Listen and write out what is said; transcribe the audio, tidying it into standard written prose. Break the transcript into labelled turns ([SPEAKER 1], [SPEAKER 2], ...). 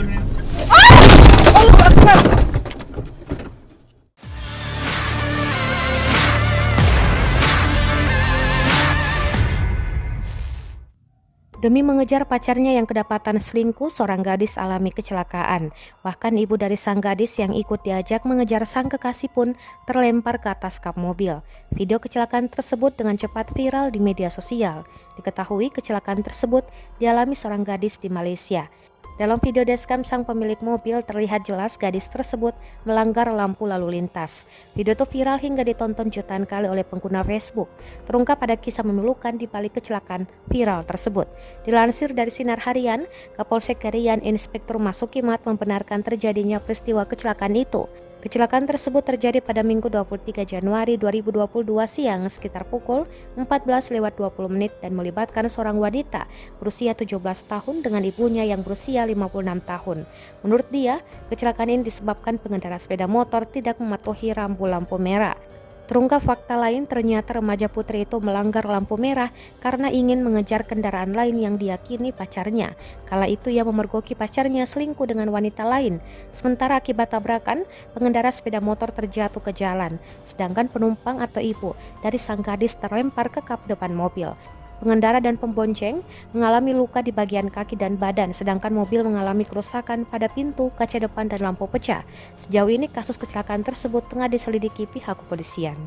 [SPEAKER 1] turunin.
[SPEAKER 2] Allahu Akbar. Demi mengejar pacarnya yang kedapatan selingkuh, seorang gadis alami kecelakaan. Bahkan ibu dari sang gadis yang ikut diajak mengejar sang kekasih pun terlempar ke atas kap mobil. Video kecelakaan tersebut dengan cepat viral di media sosial. Diketahui kecelakaan tersebut dialami seorang gadis di Malaysia. Dalam video dashcam sang pemilik mobil terlihat jelas gadis tersebut melanggar lampu lalu lintas. Video itu viral hingga ditonton jutaan kali oleh pengguna Facebook. Terungkap pada kisah memilukan di balik kecelakaan viral tersebut. Dilansir dari Sinar Harian, Kapolsek Karian Inspektur Masukimat membenarkan terjadinya peristiwa kecelakaan itu. Kecelakaan tersebut terjadi pada Minggu 23 Januari 2022 siang sekitar pukul 14.20 dan melibatkan seorang wanita berusia 17 tahun dengan ibunya yang berusia 56 tahun. Menurut dia, kecelakaan ini disebabkan pengendara sepeda motor tidak mematuhi lampu-lampu merah. Terungkap fakta lain, ternyata remaja putri itu melanggar lampu merah karena ingin mengejar kendaraan lain yang diyakini pacarnya. Kala itu ia memergoki pacarnya selingkuh dengan wanita lain. Sementara akibat tabrakan, pengendara sepeda motor terjatuh ke jalan, sedangkan penumpang atau ibu dari sang gadis terlempar ke kap depan mobil. Pengendara dan pembonceng mengalami luka di bagian kaki dan badan, sedangkan mobil mengalami kerusakan pada pintu, kaca depan, dan lampu pecah. Sejauh ini kasus kecelakaan tersebut tengah diselidiki pihak kepolisian.